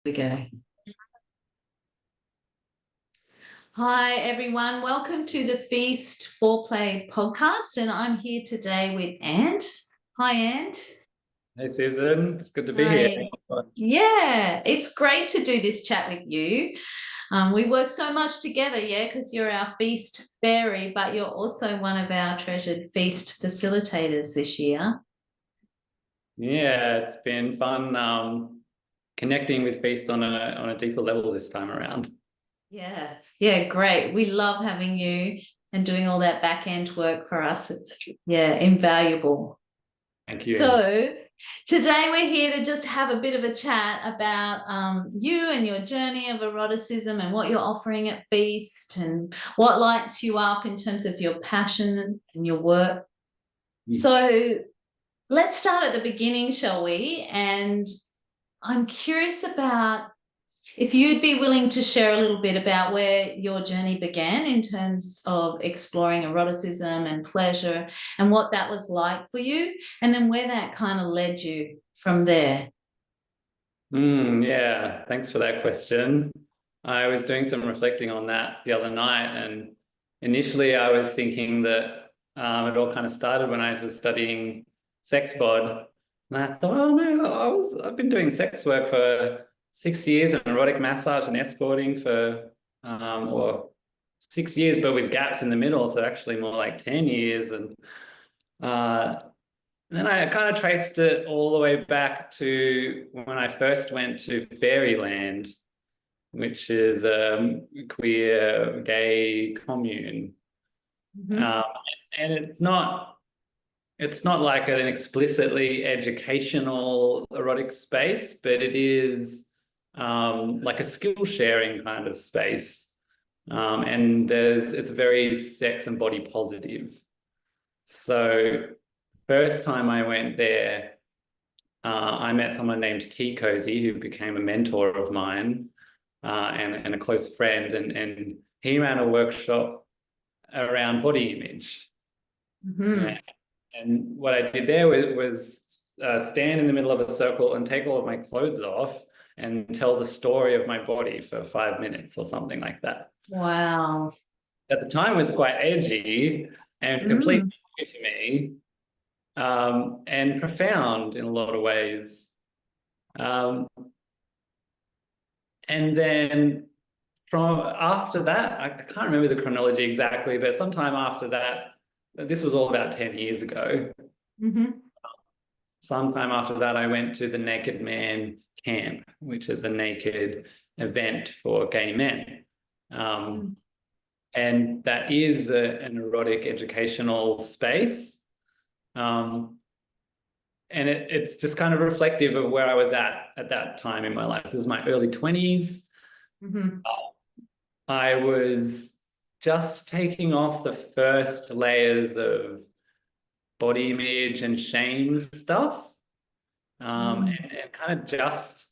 We go. Hi, everyone. Welcome to the Feast Foreplay podcast. And I'm here today with Ant. Hi, Ant. Hey, Susan. It's good to be Hi. here. Yeah, it's great to do this chat with you. We work so much together, yeah, because you're our Feast fairy, but you're also one of our treasured Feast facilitators this year. Yeah, it's been fun connecting with Feast on a deeper level this time around. Yeah, great. We love having you and doing all that back end work for us. It's invaluable. Thank you. So today we're here to just have a bit of a chat about you and your journey of eroticism and what you're offering at Feast and what lights you up in terms of your passion and your work. So let's start at the beginning, shall we? And I'm curious about if you'd be willing to share a little bit about where your journey began in terms of exploring eroticism and pleasure and what that was like for you, and then where that kind of led you from there. Yeah, thanks for that question. I was doing some reflecting on that the other night, and initially I was thinking that it all kind of started when I was studying sex bod, and I thought, oh no, I've been doing sex work for 6 years and erotic massage and escorting for or 6 years, but with gaps in the middle, so actually more like 10 years, and uh, then I kind of traced it all the way back to when I first went to Fairyland, which is a queer gay commune. Mm-hmm. Um, and it's not like an explicitly educational erotic space, but it is like a skill sharing kind of space. And it's very sex and body positive. So first time I went there, I met someone named T Cozy, who became a mentor of mine and a close friend, and he ran a workshop around body image. Mm-hmm. And what I did there was stand in the middle of a circle and take all of my clothes off and tell the story of my body for 5 minutes or something like that. Wow. At the time, it was quite edgy and completely new to me, and profound in a lot of ways. Um, and then from after that, I can't remember the chronology exactly, but sometime after that, this was all about 10 years ago. Mm-hmm. Sometime after that, I went to the Naked Man Camp, which is a naked event for gay men. And that is an erotic educational space. And it's just kind of reflective of where I was at that time in my life. This was my early 20s. Mm-hmm. I was just taking off the first layers of body image and shame stuff, and kind of just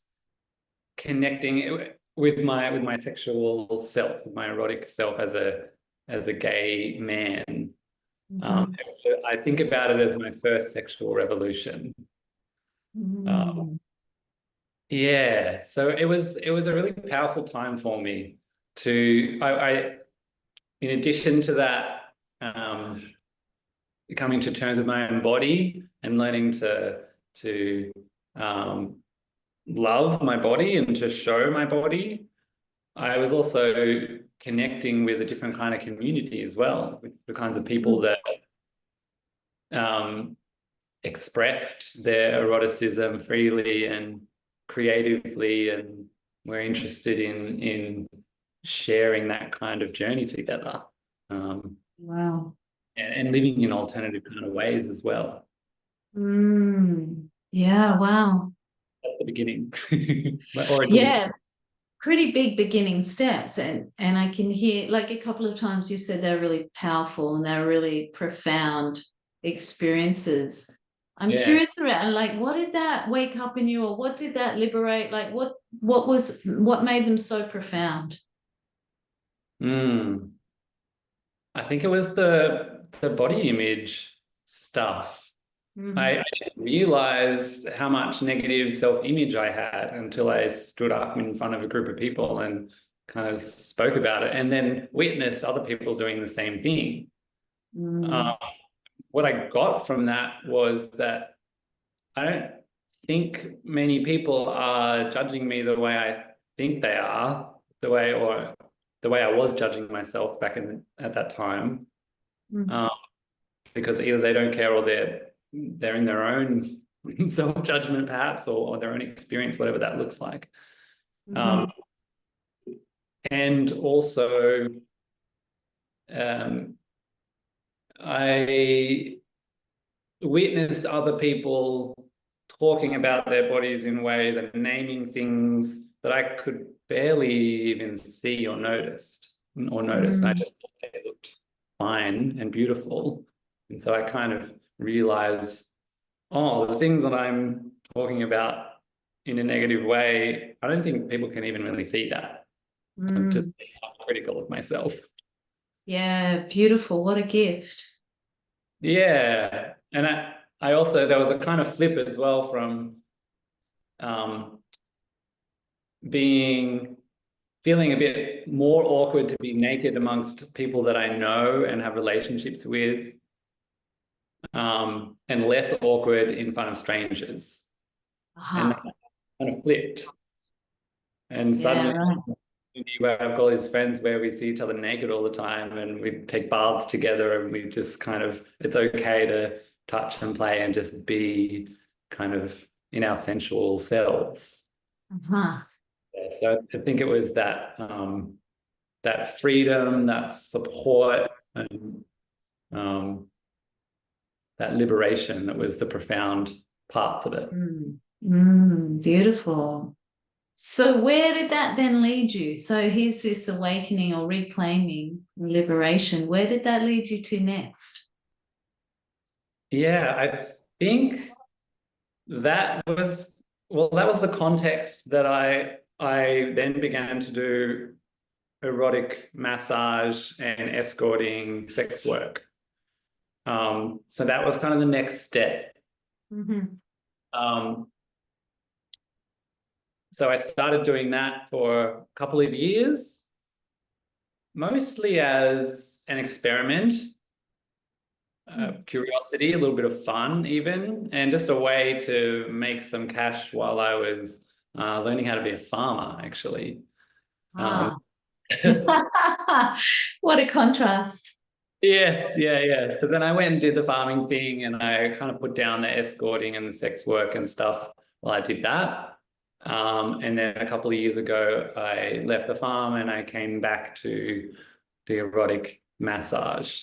connecting with my sexual self, with my erotic self as a gay man. Mm-hmm. I think about it as my first sexual revolution. Mm-hmm. Yeah, so it was a really powerful time for me to I in addition to that, coming to terms with my own body and learning to um, love my body and to show my body. I was also connecting with a different kind of community as well, with the kinds of people that um, expressed their eroticism freely and creatively, and were interested in sharing that kind of journey together, Wow. and living in alternative kind of ways as well. Yeah, wow. That's the beginning. It's my origin. Yeah, pretty big beginning steps, and I can hear like a couple of times you said they're really powerful and they're really profound experiences. I'm Yeah. curious around like what did that wake up in you, or what did that liberate, like what made them so profound? Mm. I think it was the body image stuff. I didn't realize how much negative self-image I had until I stood up in front of a group of people and kind of spoke about it, and then witnessed other people doing the same thing. What I got from that was that I don't think many people are judging me the way I think they are, the way I was judging myself back at that time, because either they don't care or they're in their own self-judgment perhaps, or their own experience, whatever that looks like. And also, I witnessed other people talking about their bodies in ways and naming things that I could barely even see or notice. I just thought they looked fine and beautiful. And so I kind of realized, oh, the things that I'm talking about in a negative way, I don't think people can even really see that. I'm just being critical of myself. Yeah, beautiful. What a gift. Yeah. And I also, there was a kind of flip as well from feeling a bit more awkward to be naked amongst people that I know and have relationships with, and less awkward in front of strangers. And that kind of flipped. And suddenly, where I've got all these friends where we see each other naked all the time, and we take baths together, and we just kind of, it's okay to touch and play and just be kind of in our sensual selves. Yeah, so I think it was that that freedom, that support, and that liberation that was the profound parts of it. Beautiful. So where did that then lead you? So here's this awakening or reclaiming, liberation. Where did that lead you to next? Yeah, I think that was, well, that was the context that I then began to do erotic massage and escorting sex work. So that was kind of the next step. So I started doing that for a couple of years, mostly as an experiment, curiosity, a little bit of fun even, and just a way to make some cash while I was learning how to be a farmer, actually. What a contrast. Yes, yeah. So then I went and did the farming thing, and I kind of put down the escorting and the sex work and stuff while I did that. And then a couple of years ago, I left the farm and I came back to the erotic massage.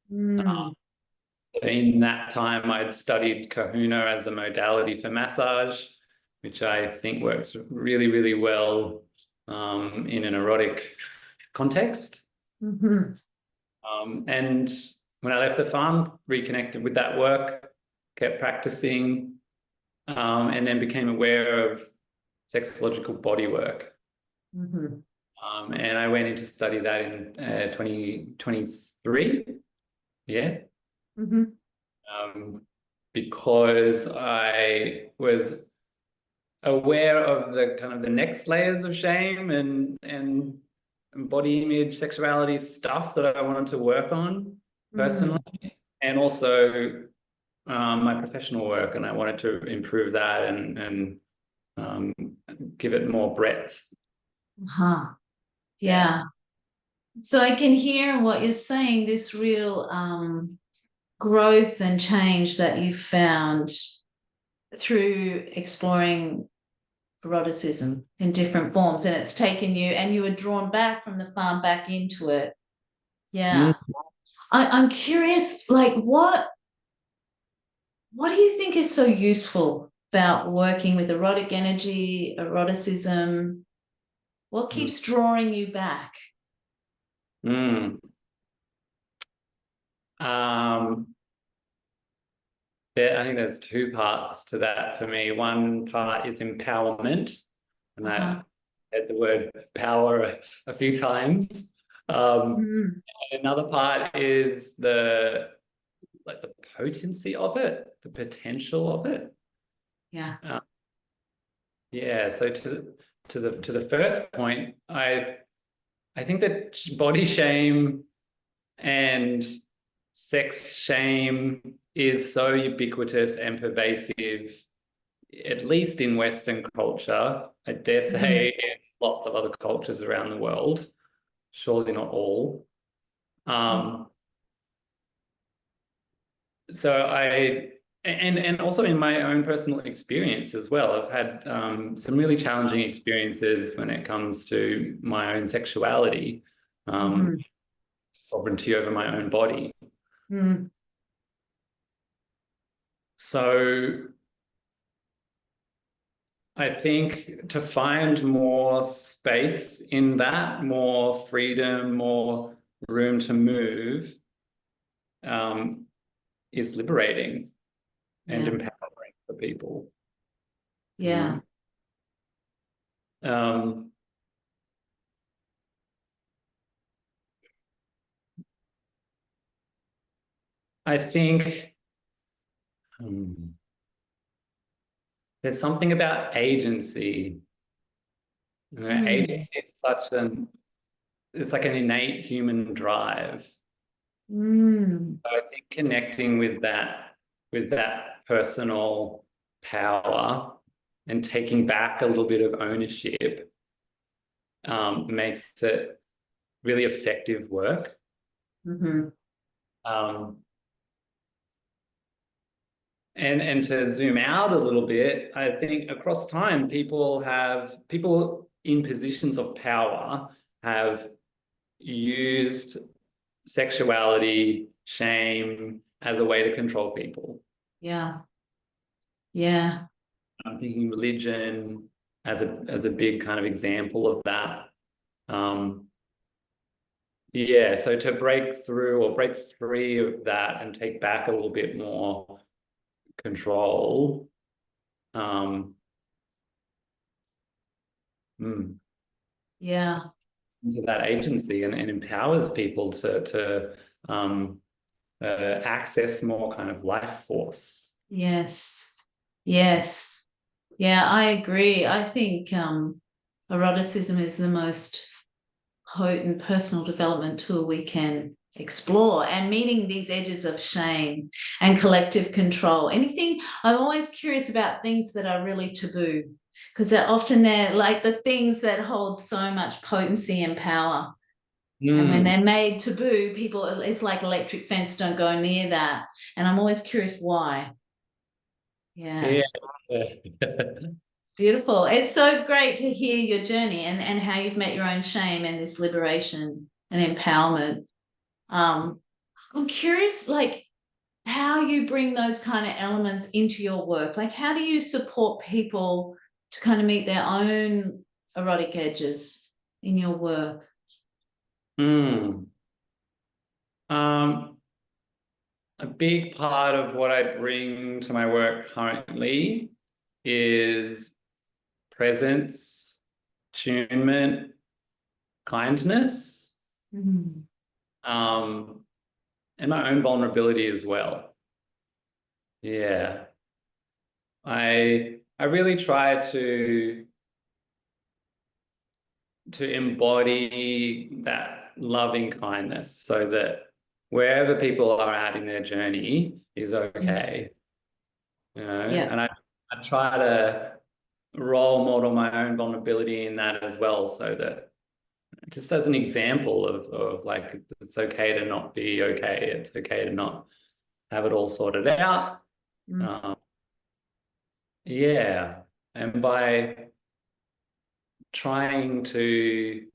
In that time, I'd studied Kahuna as a modality for massage, which I think works really, really well in an erotic context. And when I left the farm, reconnected with that work, kept practicing, and then became aware of sexological body work. And I went in to study that in 2023. Yeah. Because I was aware of the kind of the next layers of shame and body image, sexuality stuff that I wanted to work on personally, and also my professional work, and I wanted to improve that and give it more breadth. Yeah. So I can hear what you're saying, this real growth and change that you found through exploring eroticism in different forms, and it's taken you, and you were drawn back from the farm back into it. Yeah. I'm curious, like what do you think is so useful about working with erotic energy, eroticism? What keeps drawing you back? I think there's two parts to that for me. One part is empowerment, and I said the word power a few times. Another part is the like the potency of it, the potential of it. Yeah. Yeah. So to the first point, I think that body shame and sex shame is so ubiquitous and pervasive, at least in Western culture. I dare say in lots of other cultures around the world, surely not all. So and also in my own personal experience as well, I've had some really challenging experiences when it comes to my own sexuality, sovereignty over my own body. So I think to find more space in that, more freedom, more room to move, is liberating and empowering for people. Yeah. I think there's something about agency. You know, agency is it's like an innate human drive. So I think connecting with that personal power and taking back a little bit of ownership makes it really effective work. And to zoom out a little bit, I think across time, people in positions of power have used sexuality, shame as a way to control people. Yeah. I'm thinking religion as a big kind of example of that. Yeah, so to break through or break free of that and take back a little bit more control. Into that agency and empowers people to access more kind of life force. Yes. Yeah, I agree. I think eroticism is the most potent personal development tool we can explore, and meeting these edges of shame and collective control. I'm always curious about things that are really taboo, because they're like the things that hold so much potency and power. And when they're made taboo, it's like electric fence, don't go near that. And I'm always curious why. Yeah. Beautiful. It's so great to hear your journey and how you've met your own shame and this liberation and empowerment. I'm curious, like, how you bring those kind of elements into your work. Like, how do you support people to kind of meet their own erotic edges in your work? A big part of what I bring to my work currently is presence, attunement, kindness, and my own vulnerability as well. Yeah. I really try to embody that loving kindness so that wherever people are at in their journey is okay. You know, and I try to role model my own vulnerability in that as well, so that just as an example of like, it's okay to not be okay. It's okay to not have it all sorted out. Yeah. And by trying to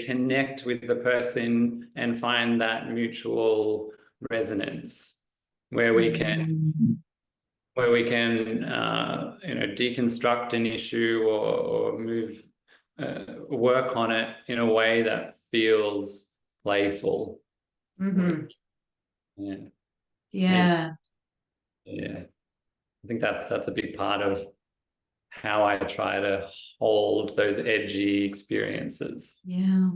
connect with the person and find that mutual resonance where we can deconstruct an issue or move work on it in a way that feels playful. Yeah. I think that's a big part of how I try to hold those edgy experiences. Yeah.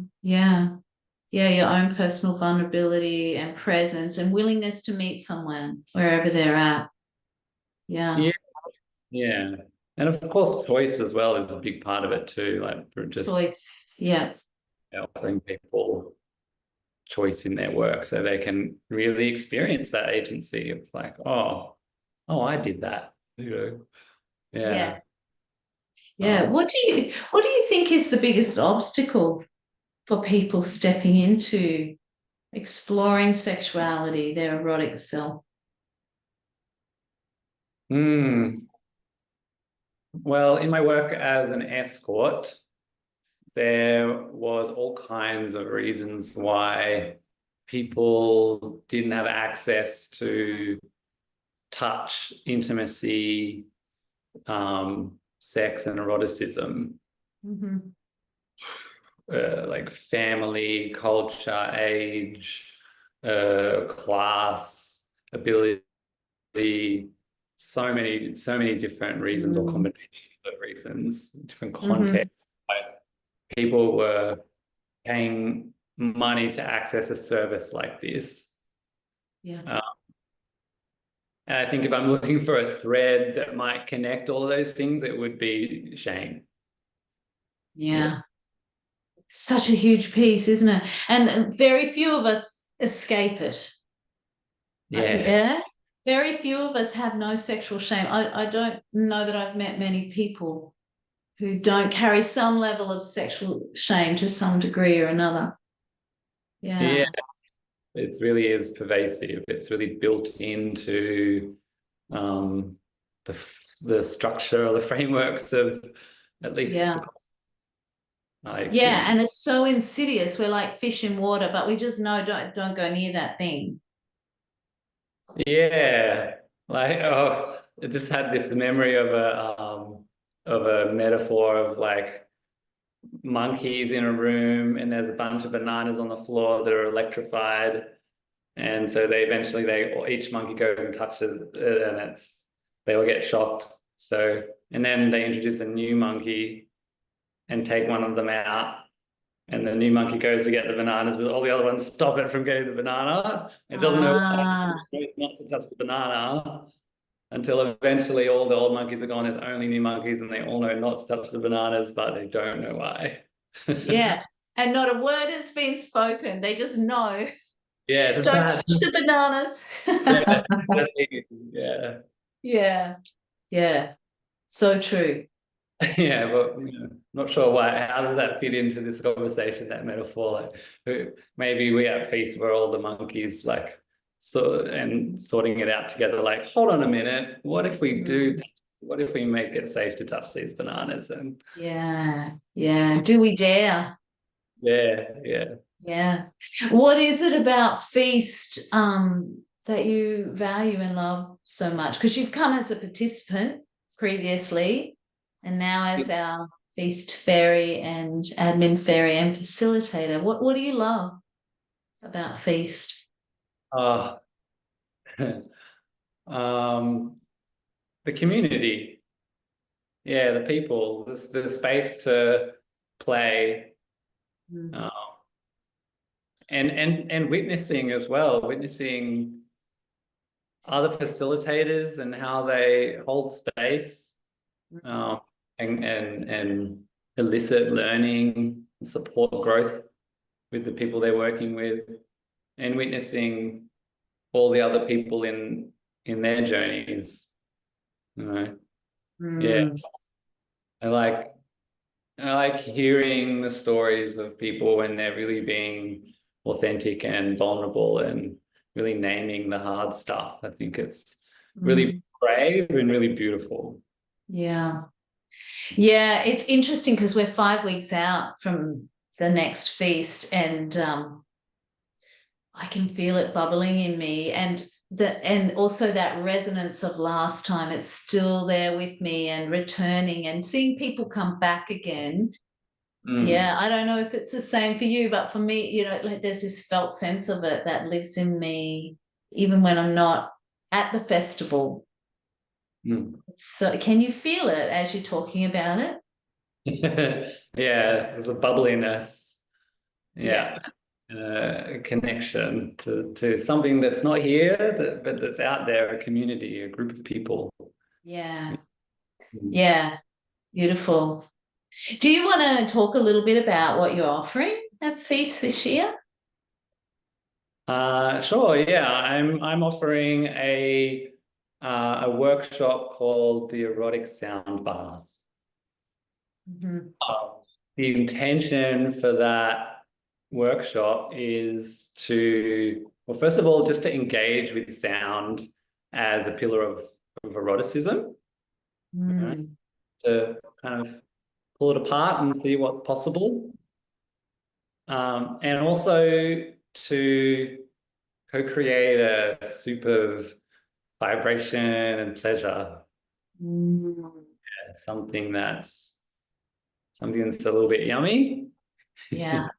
yeah, your own personal vulnerability and presence and willingness to meet someone wherever they're at. Yeah. Yeah, yeah. And of course, choice as well is a big part of it too. Like for just Choice. Yeah. offering people choice in their work so they can really experience that agency of like, oh, I did that. Yeah. Yeah. Yeah. What do you think is the biggest obstacle for people stepping into exploring sexuality, their erotic self? Well, in my work as an escort, there was all kinds of reasons why people didn't have access to touch, intimacy, sex, and eroticism. Mm-hmm. Like family, culture, age, class, ability, so many different reasons or combinations of reasons, different contexts. Like people were paying money to access a service like this. Yeah. And I think if I'm looking for a thread that might connect all of those things, it would be shame. Yeah. Such a huge piece, isn't it? And very few of us escape it. Yeah. Yeah. Very few of us have no sexual shame. I don't know that I've met many people who don't carry some level of sexual shame to some degree or another. Yeah. Yeah. It really is pervasive. It's really built into um, the structure or the frameworks of at least Yeah. the I Yeah. experience. And it's so insidious. We're like fish in water, but we just know don't go near that thing. Yeah, like I just had this memory of a metaphor of like monkeys in a room, and there's a bunch of bananas on the floor that are electrified, and so each monkey goes and touches it, and they all get shocked. So and then they introduce a new monkey and take one of them out. And the new monkey goes to get the bananas, but all the other ones stop it from getting the banana. It doesn't know why Ah, it's not to touch the banana until eventually all the old monkeys are gone. There's only new monkeys, and they all know not to touch the bananas, but they don't know why. yeah. And not a word has been spoken. They just know. Yeah, it's a Don't bad. touch the bananas. Yeah, yeah, Yeah. Yeah. So true. yeah. But not sure why. How does that fit into this conversation? That metaphor, like maybe we at Feast were all the monkeys, like and sorting it out together. Like, hold on a minute. What if we do? What if we make it safe to touch these bananas? And Yeah. Yeah. Do we dare? yeah, yeah. Yeah. What is it about Feast that you value and love so much? Because you've come as a participant previously and now as our Feast fairy and admin fairy and facilitator. What do you love about Feast? Oh, the community. Yeah, the people, the space to play, Mm. um, and witnessing as well, witnessing other facilitators and how they hold space, um, and elicit learning, support growth with the people they're working with, and witnessing all the other people in their journeys. You know, yeah, Mm. I like I like hearing the stories of people when they're really being authentic and vulnerable and really naming the hard stuff. I think it's really Mm. brave and really beautiful. Yeah. Yeah, it's interesting because we're 5 weeks out from the next feast and I can feel it bubbling in me and also that resonance of last time. It's still there with me and returning and seeing people come back again. Mm, Yeah, I don't know if it's the same for you, but for me, like there's this felt sense of it that lives in me, even when I'm not at the festival. mm. So can you feel it as you're talking about it? Yeah, there's a bubbliness. Yeah. Yeah. connection to something that's not here, but that's out there, a community, a group of people. Yeah. Yeah. Beautiful. Do you want to talk a little bit about what you're offering at Feast this year? Sure, yeah. I'm offering a workshop called the Erotic Sound Bath. Mhm. The intention for that workshop is to, well, first of all, just to engage with sound as a pillar of eroticism, right? Mm. To kind of pull it apart and see what's possible. And also to co-create a soup of vibration and pleasure. Mm. Something that's a little bit yummy. Yeah.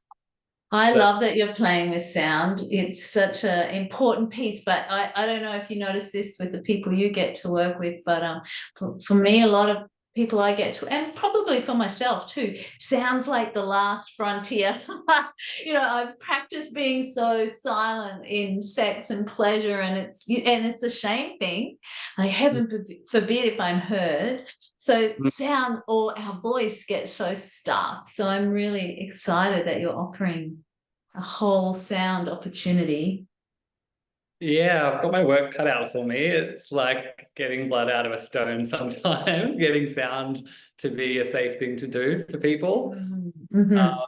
I But love that you're playing with sound. It's such an important piece, but I don't know if you notice this with the people you get to work with, but for me, a lot of people I get to, and probably for myself too, sounds like the last frontier. I've practiced being so silent in sex and pleasure, and it's a shame thing. Like heaven forbid if I'm heard. So sound or our voice gets so stuck. So I'm really excited that you're offering a whole sound opportunity. yeah, I've got my work cut out for me. It's like getting blood out of a stone sometimes, getting sound to be a safe thing to do for people. Mm-hmm.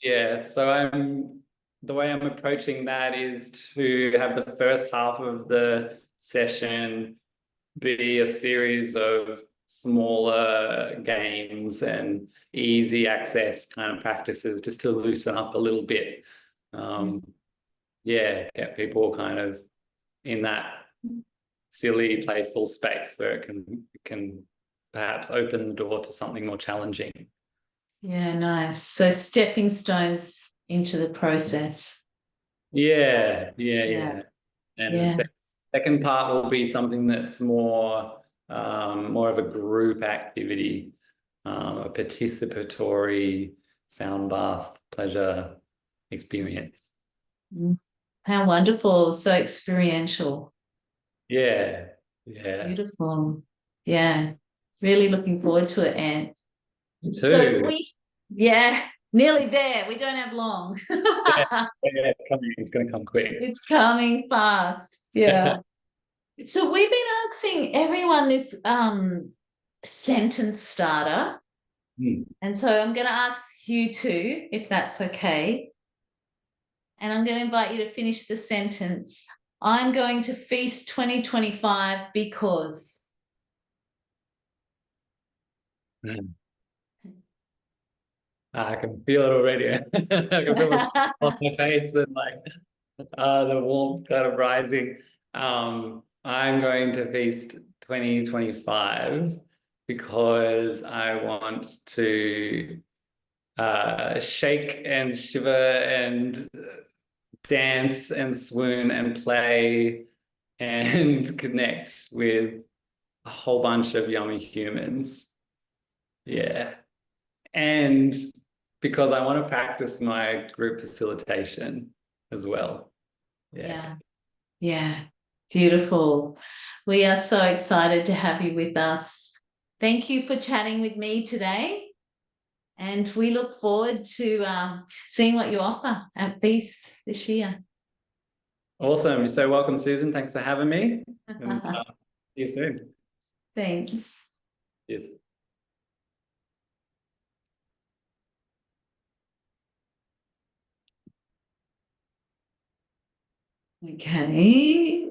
Yeah, so the way I'm approaching that is to have the first half of the session be a series of smaller games and easy access kind of practices just to loosen up a little bit. Yeah, get people kind of in that silly, playful space where it can perhaps open the door to something more challenging. Yeah, nice. So stepping stones into the process. Yeah, yeah, Yeah, yeah. And the yeah. second part will be something that's more of a group activity, a participatory sound bath pleasure experience. Mm. How wonderful. So experiential. Yeah, yeah. Beautiful. Yeah. Really looking forward to it, Ant. Me So too. yeah, nearly there. We don't have long. Yeah, yeah, it's coming. It's going to come quick. It's coming fast. Yeah. So we've been asking everyone this sentence starter. Hmm. And so I'm going to ask you too, if that's okay. And I'm going to invite you to finish the sentence. I'm going to feast 2025 because. Hmm. I can feel it already. I can feel it on my face and like the warmth kind of rising. I'm going to feast 2025 because I want to shake and shiver and dance and swoon and play and connect with a whole bunch of yummy humans. Yeah. And because I want to practice my group facilitation as well. Yeah. Yeah. Yeah. Beautiful. We are so excited to have you with us. Thank you for chatting with me today. And we look forward to seeing what you offer at Feast this year. Awesome. You're so welcome, Susan. Thanks for having me. And see you soon. Thanks. Yes. Okay.